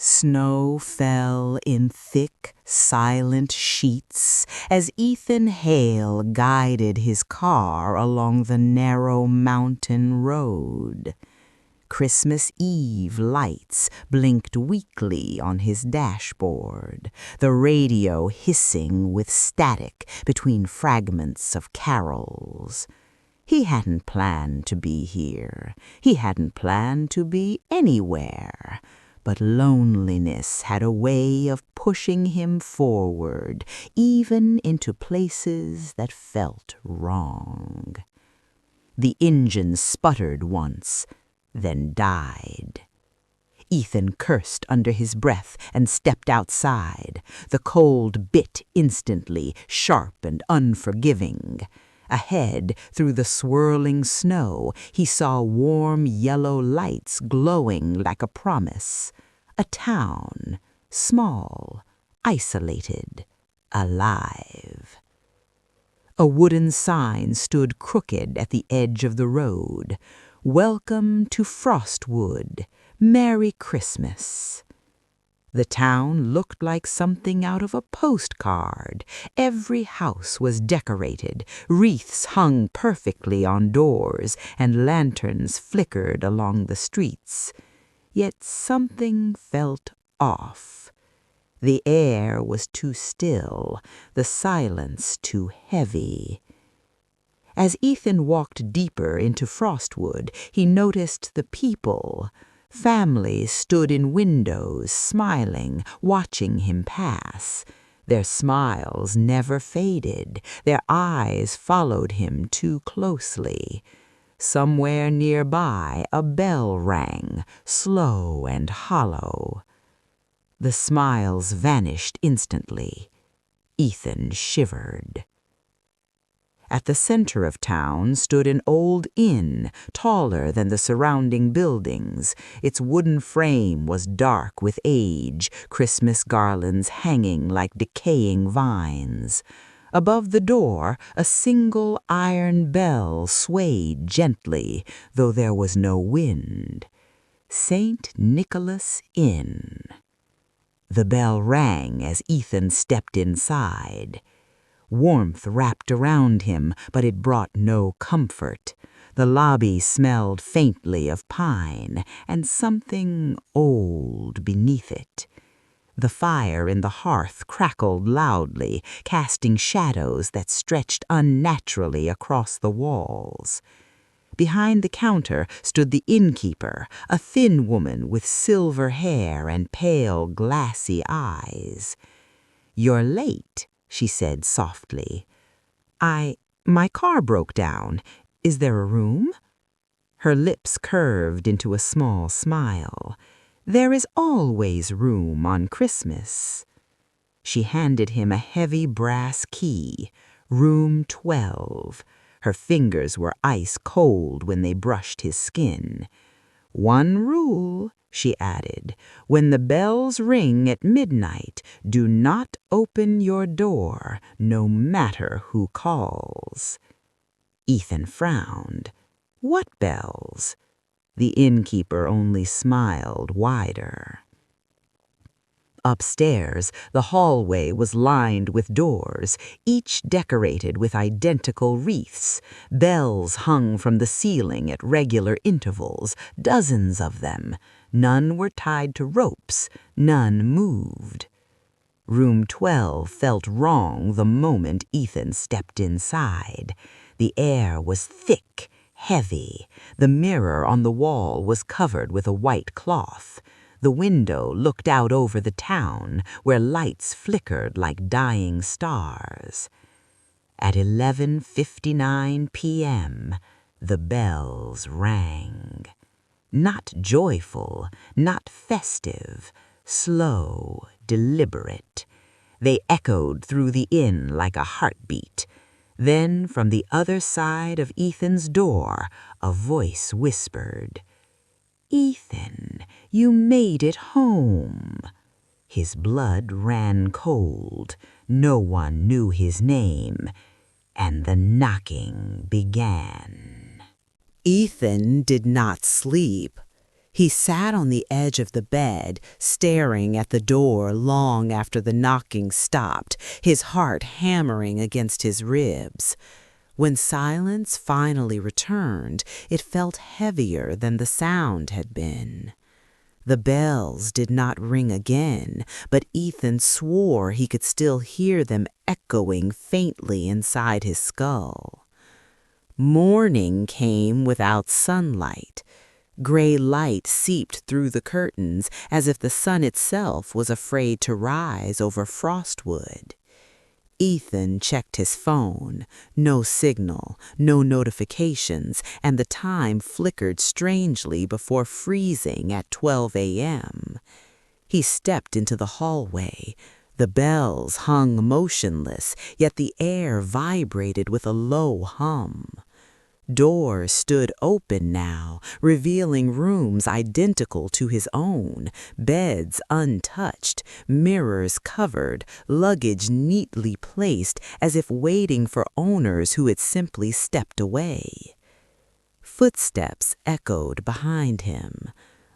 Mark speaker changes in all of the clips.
Speaker 1: Snow fell in thick, silent sheets as Ethan Hale guided his car along the narrow mountain road. Christmas Eve lights blinked weakly on his dashboard, the radio hissing with static between fragments of carols. He hadn't planned to be here. He hadn't planned to be anywhere. But loneliness had a way of pushing him forward, even into places that felt wrong. The engine sputtered once, then died. Ethan cursed under his breath and stepped outside. The cold bit instantly, sharp and unforgiving. Ahead, through the swirling snow, he saw warm yellow lights glowing like a promise. A town, small, isolated, alive. A wooden sign stood crooked at the edge of the road. "Welcome to Frostwood. Merry Christmas." The town looked like something out of a postcard. Every house was decorated, wreaths hung perfectly on doors, and lanterns flickered along the streets. Yet something felt off. The air was too still, the silence too heavy. As Ethan walked deeper into Frostwood, he noticed the people. Families stood in windows, smiling, watching him pass. Their smiles never faded. Their eyes followed him too closely. Somewhere nearby, a bell rang, slow and hollow. The smiles vanished instantly. Ethan shivered. At the center of town stood an old inn, taller than the surrounding buildings. Its wooden frame was dark with age, Christmas garlands hanging like decaying vines. Above the door, a single iron bell swayed gently, though there was no wind. St. Nicholas Inn. The bell rang as Ethan stepped inside. Warmth wrapped around him, but it brought no comfort. The lobby smelled faintly of pine and something old beneath it. The fire in the hearth crackled loudly, casting shadows that stretched unnaturally across the walls. Behind the counter stood the innkeeper, a thin woman with silver hair and pale, glassy eyes. "You're late," she said softly. My car broke down. Is there a room?" Her lips curved into a small smile. "There is always room on Christmas." She handed him a heavy brass key. Room 12. Her fingers were ice cold when they brushed his skin. "One rule," she added, "when the bells ring at midnight, do not open your door, no matter who calls." Ethan frowned. "What bells?" The innkeeper only smiled wider. Upstairs, the hallway was lined with doors, each decorated with identical wreaths. Bells hung from the ceiling at regular intervals, dozens of them. None were tied to ropes, none moved. Room 12 felt wrong the moment Ethan stepped inside. The air was thick, heavy. The mirror on the wall was covered with a white cloth. The window looked out over the town, where lights flickered like dying stars. At 11:59 p.m., the bells rang. Not joyful, not festive, slow, deliberate. They echoed through the inn like a heartbeat. Then, from the other side of Ethan's door, a voice whispered, "Ethan, you made it home." His blood ran cold. No one knew his name, and the knocking began. Ethan did not sleep. He sat on the edge of the bed, staring at the door long after the knocking stopped, his heart hammering against his ribs. When silence finally returned, it felt heavier than the sound had been. The bells did not ring again, but Ethan swore he could still hear them echoing faintly inside his skull. Morning came without sunlight. Gray light seeped through the curtains as if the sun itself was afraid to rise over frostwood. Ethan checked his phone. No signal, no notifications, and the time flickered strangely before freezing at 12 a.m. He stepped into the hallway. The bells hung motionless, yet the air vibrated with a low hum. Doors stood open now, revealing rooms identical to his own, beds untouched, mirrors covered, luggage neatly placed as if waiting for owners who had simply stepped away. Footsteps echoed behind him.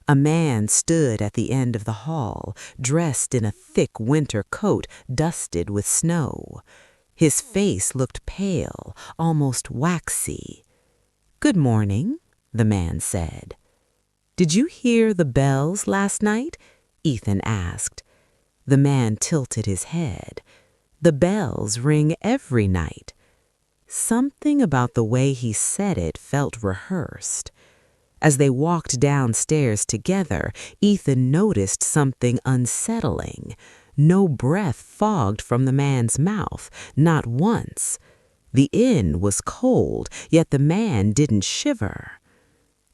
Speaker 1: A man stood at the end of the hall, dressed in a thick winter coat dusted with snow. His face looked pale, almost waxy. "Good morning," the man said. "Did you hear the bells last night?" Ethan asked. The man tilted his head. "The bells ring every night." Something about the way he said it felt rehearsed. As they walked downstairs together, Ethan noticed something unsettling. No breath fogged from the man's mouth, not once. The inn was cold, yet the man didn't shiver.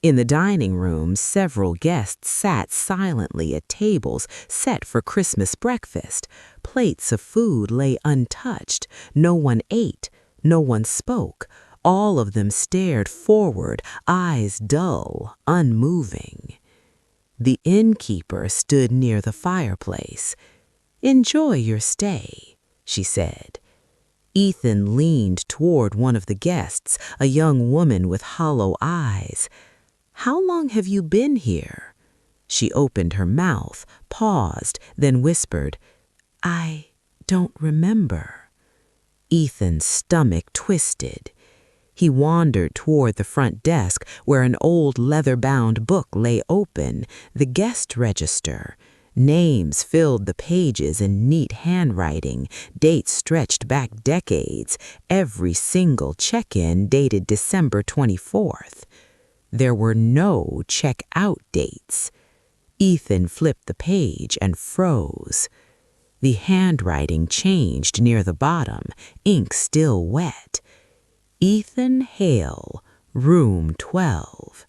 Speaker 1: In the dining room, several guests sat silently at tables set for Christmas breakfast. Plates of food lay untouched. No one ate. No one spoke. All of them stared forward, eyes dull, unmoving. The innkeeper stood near the fireplace. "Enjoy your stay," she said. Ethan leaned toward one of the guests, a young woman with hollow eyes. "How long have you been here?" She opened her mouth, paused, then whispered, "I don't remember." Ethan's stomach twisted. He wandered toward the front desk where an old leather-bound book lay open, the guest register. Names filled the pages in neat handwriting, dates stretched back decades, every single check-in dated December 24th. There were no check-out dates. Ethan flipped the page and froze. The handwriting changed near the bottom, ink still wet. Ethan Hale, room 12.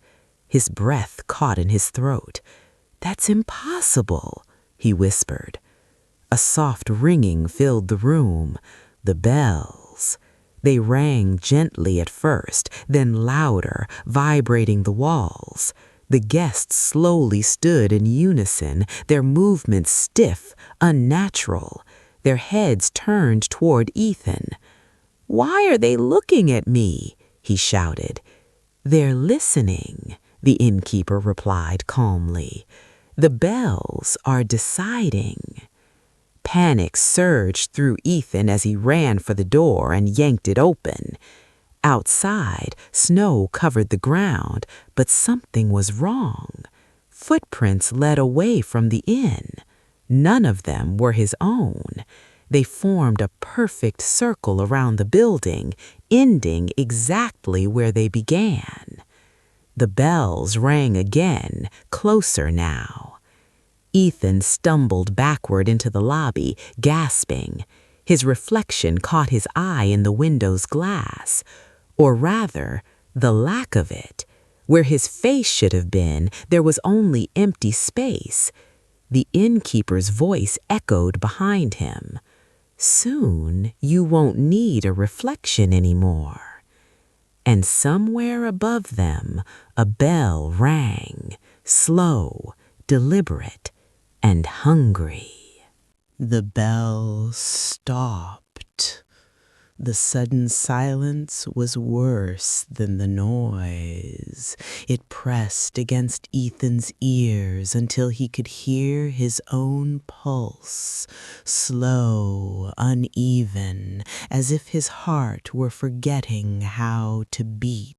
Speaker 1: His breath caught in his throat. "That's impossible," he whispered. A soft ringing filled the room. The bells. They rang gently at first, then louder, vibrating the walls. The guests slowly stood in unison, their movements stiff, unnatural. Their heads turned toward Ethan. "Why are they looking at me?" he shouted. "They're listening," the innkeeper replied calmly. "The bells are deciding." Panic surged through Ethan as he ran for the door and yanked it open. Outside, snow covered the ground, but something was wrong. Footprints led away from the inn. None of them were his own. They formed a perfect circle around the building, ending exactly where they began. The bells rang again, closer now. Ethan stumbled backward into the lobby, gasping. His reflection caught his eye in the window's glass, or rather, the lack of it. Where his face should have been, there was only empty space. The innkeeper's voice echoed behind him. "Soon you won't need a reflection anymore." And somewhere above them, a bell rang, slow, deliberate, and hungry. The bell stopped. The sudden silence was worse than the noise. It pressed against Ethan's ears until he could hear his own pulse, slow, uneven, as if his heart were forgetting how to beat.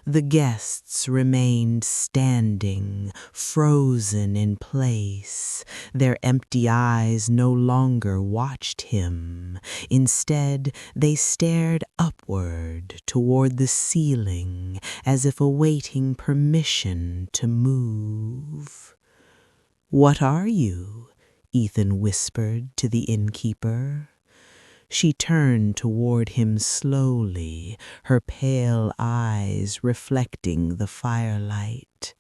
Speaker 1: The guests remained standing, frozen in place. Their empty eyes no longer watched him. Instead, they stared upward toward the ceiling as if awaiting permission to move. "What are you?" Ethan whispered to the innkeeper. She turned toward him slowly, her pale eyes reflecting the firelight.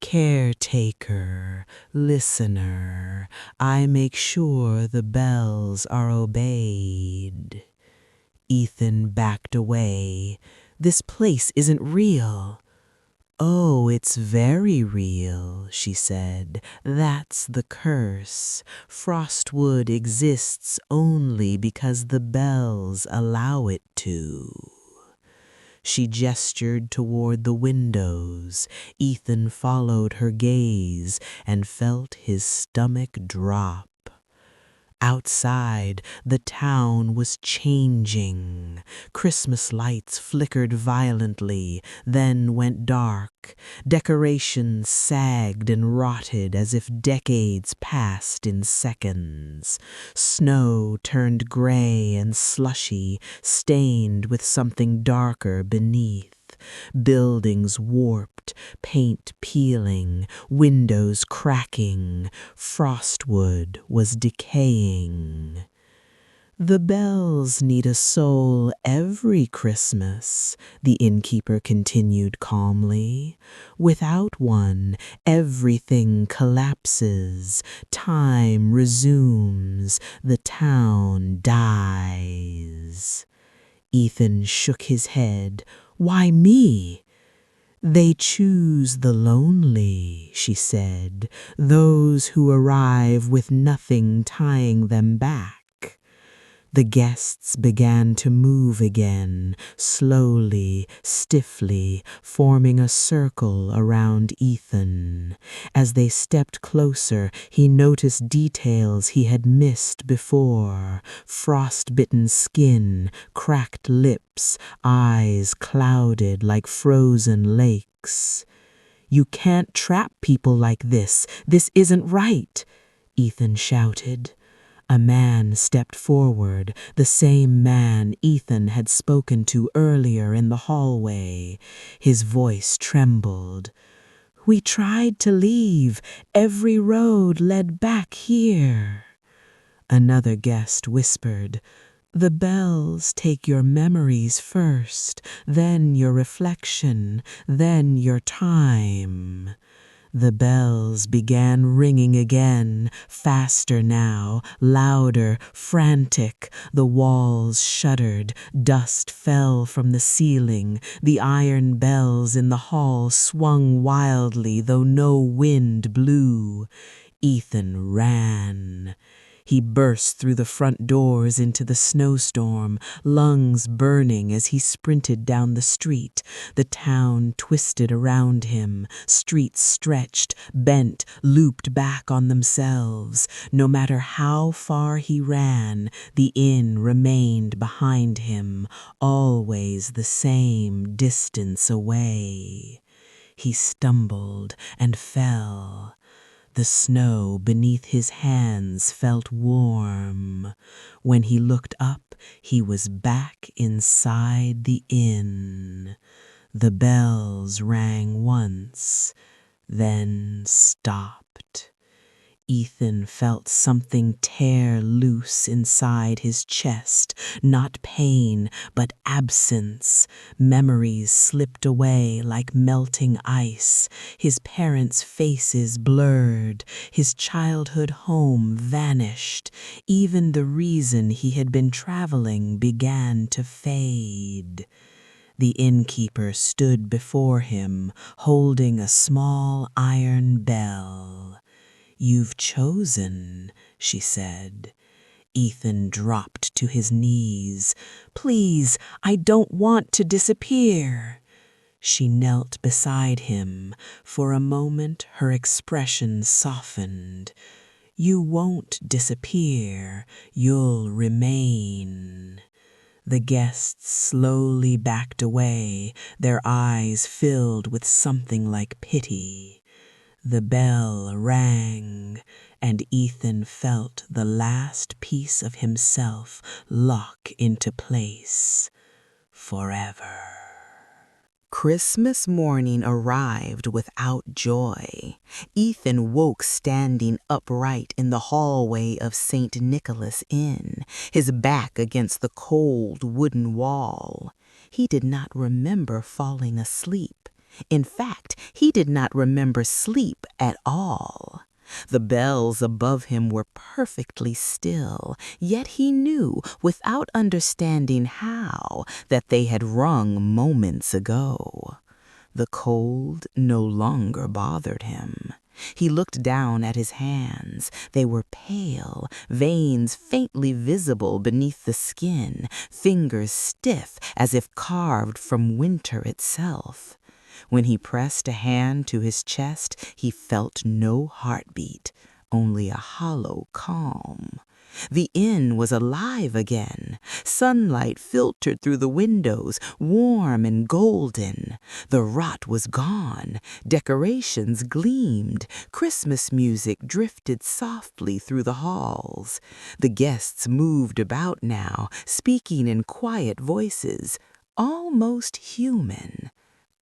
Speaker 1: "Caretaker, listener, I make sure the bells are obeyed." Ethan backed away. "This place isn't real." "Oh, it's very real," she said. "That's the curse. Frostwood exists only because the bells allow it to." She gestured toward the windows. Ethan followed her gaze and felt his stomach drop. Outside, the town was changing. Christmas lights flickered violently, then went dark. Decorations sagged and rotted as if decades passed in seconds. Snow turned gray and slushy, stained with something darker beneath. Buildings warped, paint peeling, windows cracking. Frostwood was decaying. "The bells need a soul every Christmas," the innkeeper continued calmly. "Without one, everything collapses. Time resumes. The town dies." Ethan shook his head. "Why me?" "They choose the lonely," she said, "those who arrive with nothing tying them back." The guests began to move again, slowly, stiffly, forming a circle around Ethan. As they stepped closer, he noticed details he had missed before: frost-bitten skin, cracked lips, eyes clouded like frozen lakes. "You can't trap people like this. This isn't right," Ethan shouted. A man stepped forward, the same man Ethan had spoken to earlier in the hallway. His voice trembled. "We tried to leave. Every road led back here." Another guest whispered, "The bells take your memories first, then your reflection, then your time." The bells began ringing again, faster now, louder, frantic. The walls shuddered, dust fell from the ceiling. The iron bells in the hall swung wildly, though no wind blew. Ethan ran. He burst through the front doors into the snowstorm, lungs burning as he sprinted down the street. The town twisted around him. Streets stretched, bent, looped back on themselves. No matter how far he ran, the inn remained behind him, always the same distance away. He stumbled and fell. The snow beneath his hands felt warm. When he looked up, he was back inside the inn. The bells rang once, then stopped. Ethan felt something tear loose inside his chest, not pain, but absence. Memories slipped away like melting ice. His parents' faces blurred. His childhood home vanished. Even the reason he had been traveling began to fade. The innkeeper stood before him, holding a small iron bell. "You've chosen," she said. Ethan dropped to his knees. "Please, I don't want to disappear." She knelt beside him. For a moment, her expression softened. "You won't disappear. You'll remain." The guests slowly backed away, their eyes filled with something like pity. The bell rang, and Ethan felt the last piece of himself lock into place forever. Christmas morning arrived without joy. Ethan woke standing upright in the hallway of St. Nicholas Inn, his back against the cold wooden wall. He did not remember falling asleep. In fact, he did not remember sleep at all. The bells above him were perfectly still, yet he knew, without understanding how, that they had rung moments ago. The cold no longer bothered him. He looked down at his hands. They were pale, veins faintly visible beneath the skin, fingers stiff as if carved from winter itself. When he pressed a hand to his chest, he felt no heartbeat, only a hollow calm. The inn was alive again. Sunlight filtered through the windows, warm and golden. The rot was gone. Decorations gleamed. Christmas music drifted softly through the halls. The guests moved about now, speaking in quiet voices, almost human.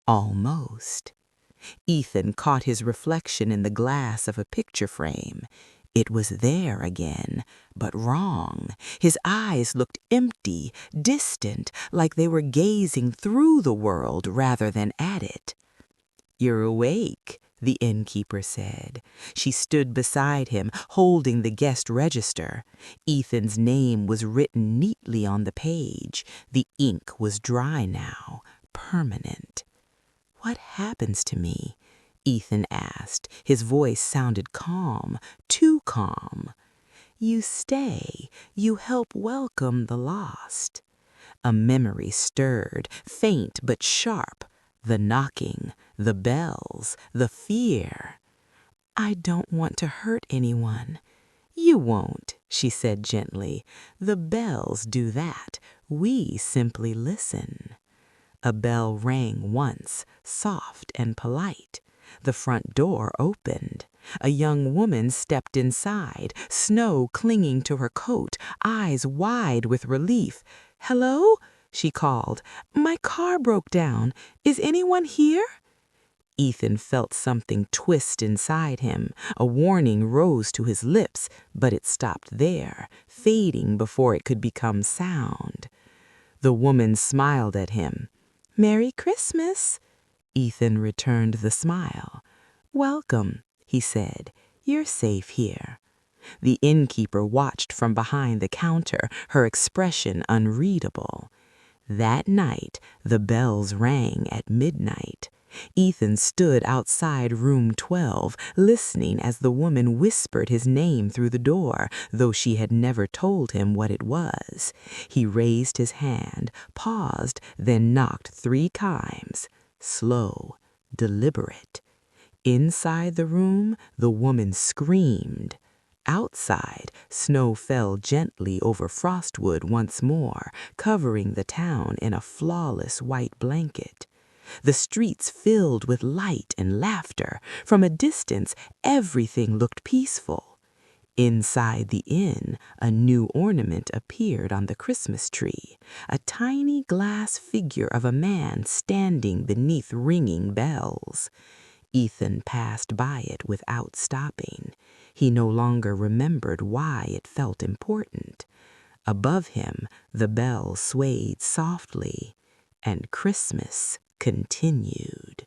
Speaker 1: Almost. Ethan caught his reflection in the glass of a picture frame. It was there again, but wrong. His eyes looked empty, distant, like they were gazing through the world rather than at it. "You're awake," the innkeeper said. She stood beside him, holding the guest register. Ethan's name was written neatly on the page. The ink was dry now, permanent. "What happens to me?" Ethan asked. His voice sounded calm, too calm. "You stay. You help welcome the lost." A memory stirred, faint but sharp. The knocking, the bells, the fear. "I don't want to hurt anyone." "You won't," she said gently. "The bells do that. We simply listen." A bell rang once, soft and polite. The front door opened. A young woman stepped inside, snow clinging to her coat, eyes wide with relief. "Hello?" she called. "My car broke down. Is anyone here?" Ethan felt something twist inside him. A warning rose to his lips, but it stopped there, fading before it could become sound. The woman smiled at him. "Merry Christmas." Ethan returned the smile. "Welcome," he said. "You're safe here." The innkeeper watched from behind the counter, her expression unreadable. That night, the bells rang at midnight. Ethan stood outside room 12, listening as the woman whispered his name through the door, though she had never told him what it was. He raised his hand, paused, then knocked 3 times, slow, deliberate. Inside the room, the woman screamed. Outside, snow fell gently over Frostwood once more, covering the town in a flawless white blanket. The streets filled with light and laughter. From a distance, everything looked peaceful. Inside the inn, a new ornament appeared on the Christmas tree, a tiny glass figure of a man standing beneath ringing bells. Ethan passed by it without stopping. He no longer remembered why it felt important. Above him, the bells swayed softly, and Christmas continued.